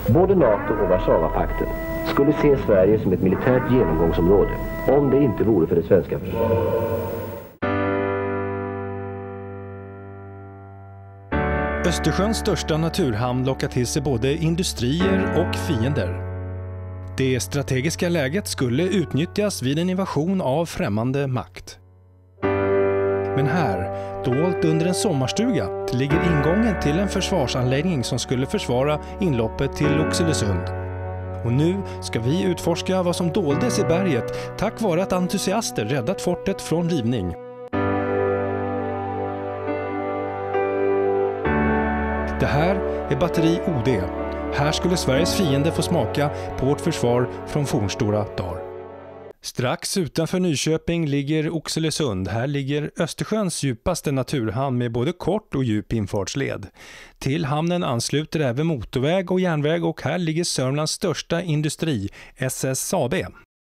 Både NATO och Warszawapakten skulle se Sverige som ett militärt genomgångsområde om det inte vore för det svenska försvaret. Östersjöns största naturhamn lockar till sig både industrier och fiender. Det strategiska läget skulle utnyttjas vid en invasion av främmande makt. Men här, dolt under en sommarstuga, ligger ingången till en försvarsanläggning som skulle försvara inloppet till Oxelösund. Och nu ska vi utforska vad som doldes i berget tack vare att entusiaster räddat fortet från rivning. Det här är batteri OD. Här skulle Sveriges fiende få smaka på vårt försvar från fornstora dagar. Strax utanför Nyköping ligger Oxelösund. Här ligger Östersjöns djupaste naturhamn med både kort och djup infartsled. Till hamnen ansluter även motorväg och järnväg och här ligger Sörmlands största industri, SSAB.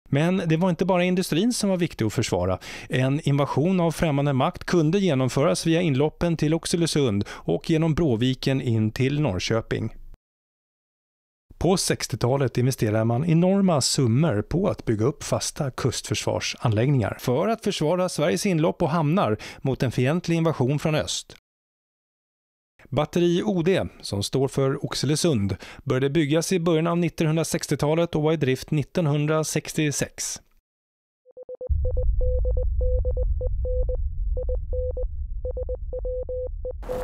Men det var inte bara industrin som var viktig att försvara. En invasion av främmande makt kunde genomföras via inloppen till Oxelösund och genom Bråviken in till Norrköping. På 60-talet investerade man enorma summor på att bygga upp fasta kustförsvarsanläggningar för att försvara Sveriges inlopp och hamnar mot en fientlig invasion från öst. Batteri OD, som står för Oxelösund, började byggas i början av 1960-talet och var i drift 1966.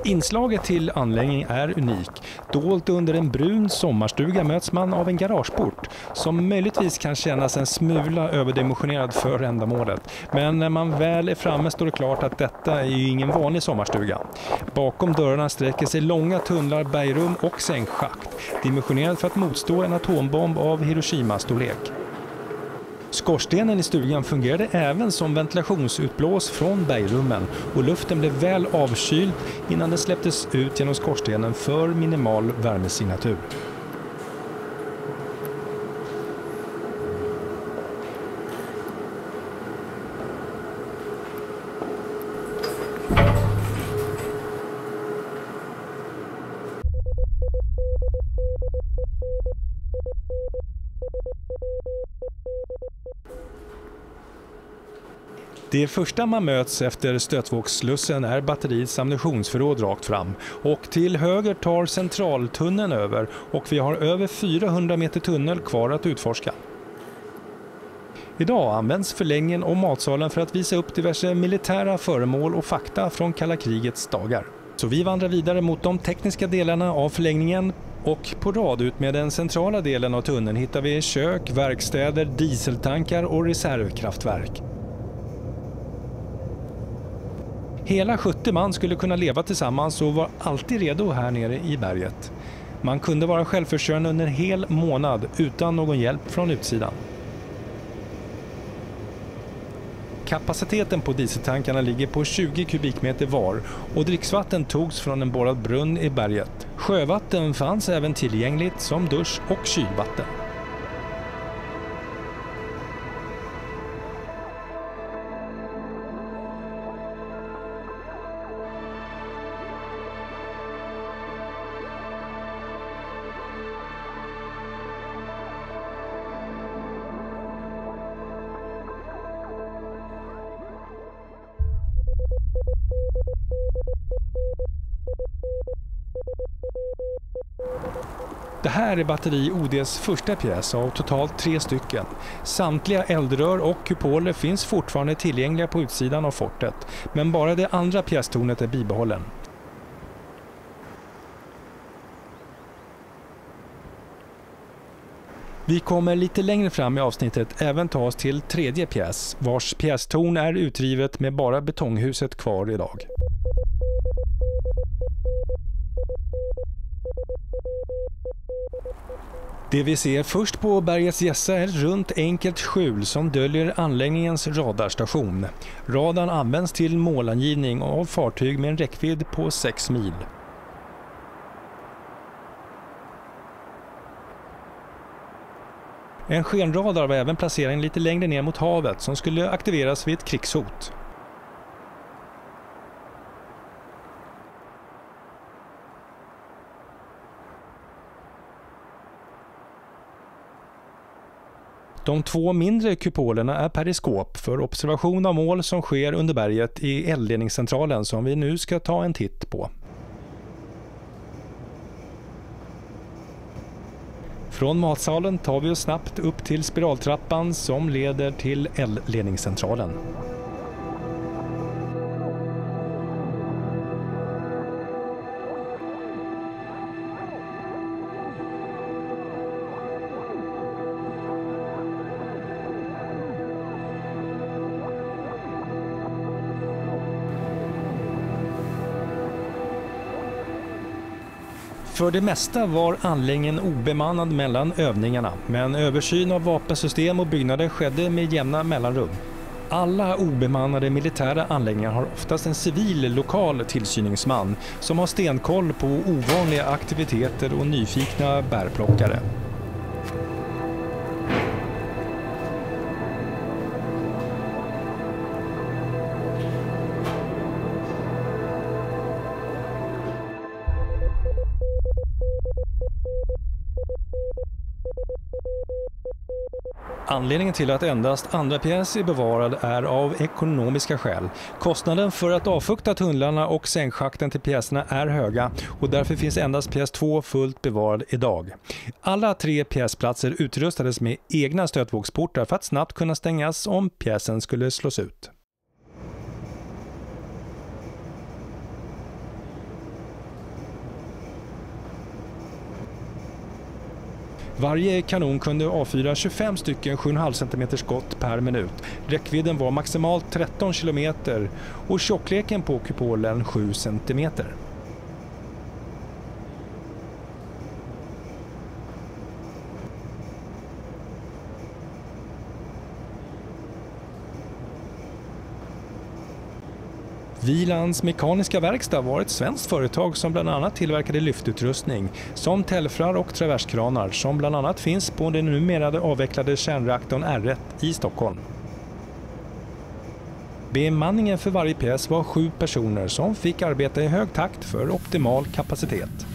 Inslaget till anläggning är unik. Dolt under en brun sommarstuga möts man av en garageport som möjligtvis kan kännas en smula överdimensionerad för ändamålet. Men när man väl är framme står det klart att detta är ju ingen vanlig sommarstuga. Bakom dörrarna sträcker sig långa tunnlar, bergrum och sängschakt, dimensionerad för att motstå en atombomb av Hiroshima-storlek. Skorstenen i stugan fungerade även som ventilationsutblås från bergrummen och luften blev väl avkyld innan den släpptes ut genom skorstenen för minimal värmesignatur. Det första man möts efter stötvågsslussen är batteriets ammunitionsförråd rakt fram. Och till höger tar centraltunneln över och vi har över 400 meter tunnel kvar att utforska. Idag används förlängningen och matsalen för att visa upp diverse militära föremål och fakta från kalla krigets dagar. Så vi vandrar vidare mot de tekniska delarna av förlängningen. Och på rad ut med den centrala delen av tunneln hittar vi kök, verkstäder, dieseltankar och reservkraftverk. Hela 70 man skulle kunna leva tillsammans och var alltid redo här nere i berget. Man kunde vara självförsörjande under en hel månad utan någon hjälp från utsidan. Kapaciteten på dieseltankarna ligger på 20 kubikmeter var och dricksvatten togs från en borrad brunn i berget. Sjövatten fanns även tillgängligt som dusch och kylvatten. Det här är batteri ODs första pjäs av totalt 3 stycken. Samtliga eldrör och kupoler finns fortfarande tillgängliga på utsidan av fortet, men bara det andra pjästornet är bibehållen. Vi kommer lite längre fram i avsnittet även ta oss till tredje pjäs, vars pjästorn är utrivet med bara betonghuset kvar idag. Det vi ser först på bergets gässa är ett runt enkelt skjul som döljer anläggningens radarstation. Radarn används till målangivning av fartyg med en räckvidd på 6 mil. En skenradar var även placering lite längre ner mot havet som skulle aktiveras vid ett krigshot. De 2 mindre kupolerna är periskop för observation av mål som sker under berget i eldledningscentralen som vi nu ska ta en titt på. Från matsalen tar vi oss snabbt upp till spiraltrappan som leder till eldledningscentralen. För det mesta var anläggningen obemannad mellan övningarna, men översyn av vapensystem och byggnader skedde med jämna mellanrum. Alla obemannade militära anläggningar har oftast en civil lokal tillsyningsman som har stenkoll på ovanliga aktiviteter och nyfikna bärplockare. Anledningen till att endast andra pjäs är bevarad är av ekonomiska skäl. Kostnaden för att avfukta tunnlarna och sänkschakten till pjäserna är höga och därför finns endast pjäs 2 fullt bevarad idag. Alla 3 pjäsplatser utrustades med egna stötvågsportar för att snabbt kunna stängas om pjäsen skulle slås ut. Varje kanon kunde avfyra 25 stycken 7,5 cm skott per minut. Räckvidden var maximalt 13 km och tjockleken på kupolen 7 cm. Wielands mekaniska verkstad var ett svenskt företag som bland annat tillverkade lyftutrustning som telfrar och traverskranar som bland annat finns på den numera avvecklade kärnreaktorn R1 i Stockholm. Bemanningen för varje pjäs var 7 personer som fick arbeta i hög takt för optimal kapacitet.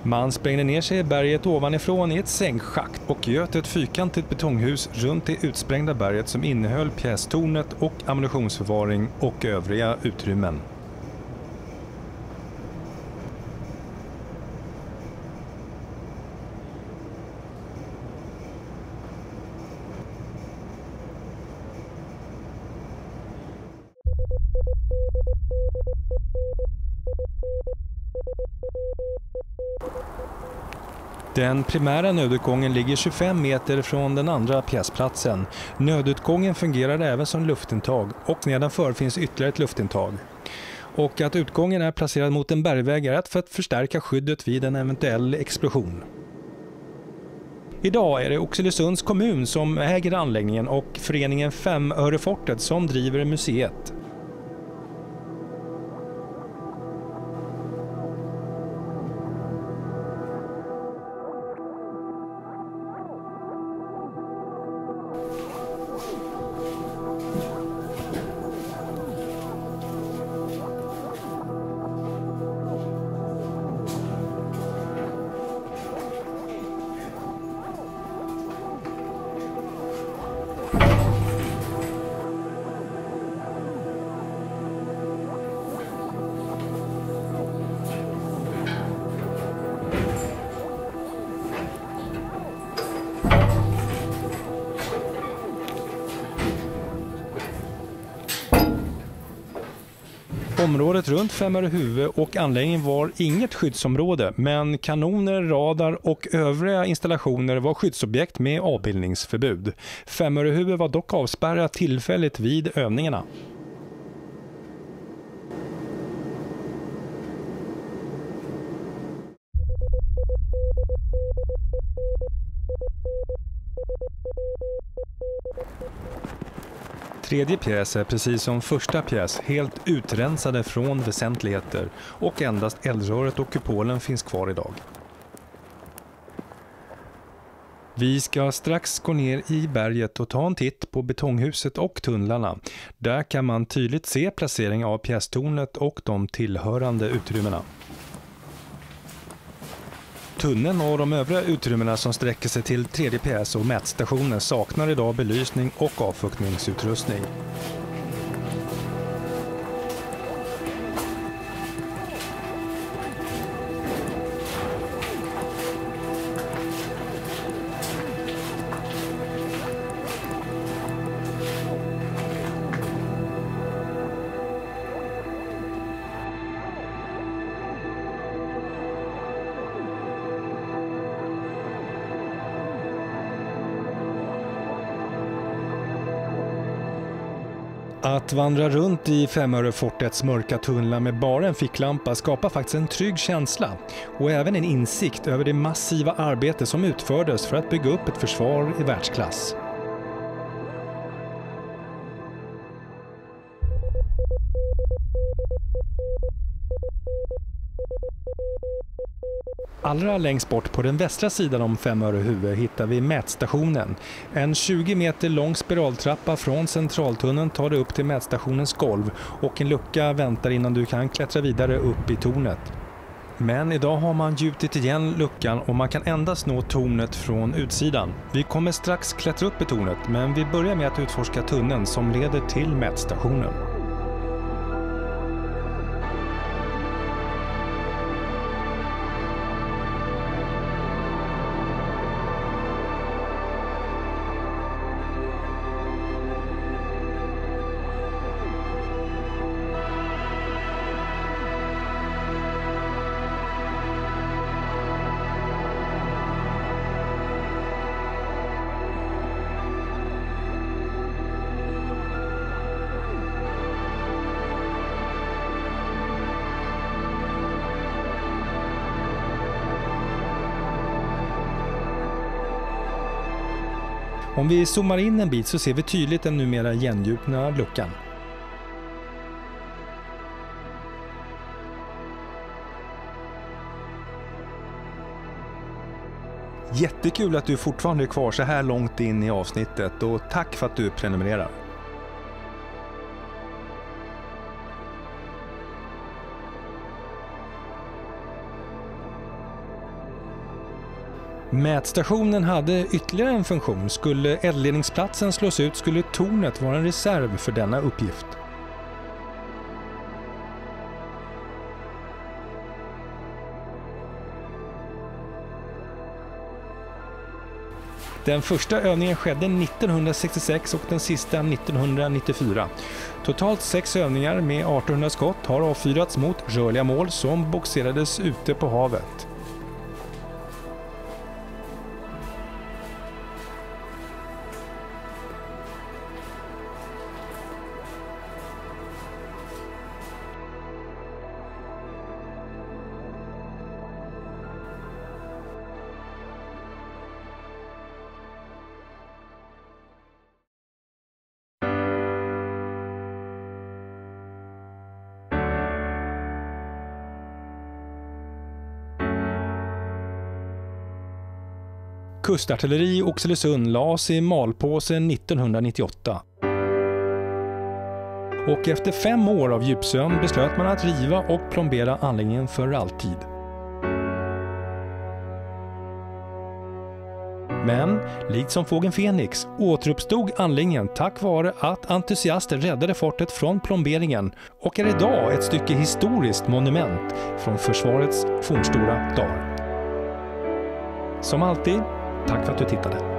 Man sprängde ner sig i berget ovanifrån i ett sänkschakt och göt ett fyrkantigt betonghus runt det utsprängda berget som innehöll pjästornet och ammunitionsförvaring och övriga utrymmen. Den primära nödutgången ligger 25 meter från den andra pjäsplatsen. Nödutgången fungerar även som luftintag och nedanför finns ytterligare ett luftintag. Och att utgången är placerad mot en bergväg är för att förstärka skyddet vid en eventuell explosion. Idag är det Oxelösunds kommun som äger anläggningen och föreningen Femörefortet som driver museet. Området runt Femörehuvud och anläggningen var inget skyddsområde, men kanoner, radar och övriga installationer var skyddsobjekt med avbildningsförbud. Femörehuvud var dock avspärrat tillfälligt vid övningarna. Tredje pjäs är precis som första pjäs helt utrensade från väsentligheter och endast eldröret och kupolen finns kvar idag. Vi ska strax gå ner i berget och ta en titt på betonghuset och tunnlarna. Där kan man tydligt se placering av pjästornet och de tillhörande utrymmena. Tunneln och de övriga utrymmena som sträcker sig till 3:e pjäs och mätstationer saknar idag belysning och avfuktningsutrustning. Att vandra runt i Femörefortets mörka tunnlar med bara en ficklampa skapar faktiskt en trygg känsla och även en insikt över det massiva arbete som utfördes för att bygga upp ett försvar i världsklass. Allra längst bort på den västra sidan om Femörehuvud hittar vi mätstationen. En 20 meter lång spiraltrappa från centraltunneln tar dig upp till mätstationens golv och en lucka väntar innan du kan klättra vidare upp i tornet. Men idag har man gjutit igen luckan och man kan endast nå tornet från utsidan. Vi kommer strax klättra upp i tornet, men vi börjar med att utforska tunneln som leder till mätstationen. Om vi zoomar in en bit så ser vi tydligt den numera igengjutna luckan. Jättekul att du fortfarande är kvar så här långt in i avsnittet och tack för att du prenumererar. Mätstationen hade ytterligare en funktion. Skulle eldledningsplatsen slås ut skulle tornet vara en reserv för denna uppgift. Den första övningen skedde 1966 och den sista 1994. Totalt 6 övningar med 1800 skott har avfyrats mot rörliga mål som boxerades ute på havet. Kustartilleri i Oxelösund lades i malpåse 1998. Och efter 5 år av djupsömn beslöt man att riva och plombera anläggningen för alltid. Men, likt som fågeln Fenix, återuppstod anläggningen tack vare att entusiaster räddade fortet från plomberingen och är idag ett stycke historiskt monument från försvarets fornstora dagar. Som alltid, tack för att du tittade.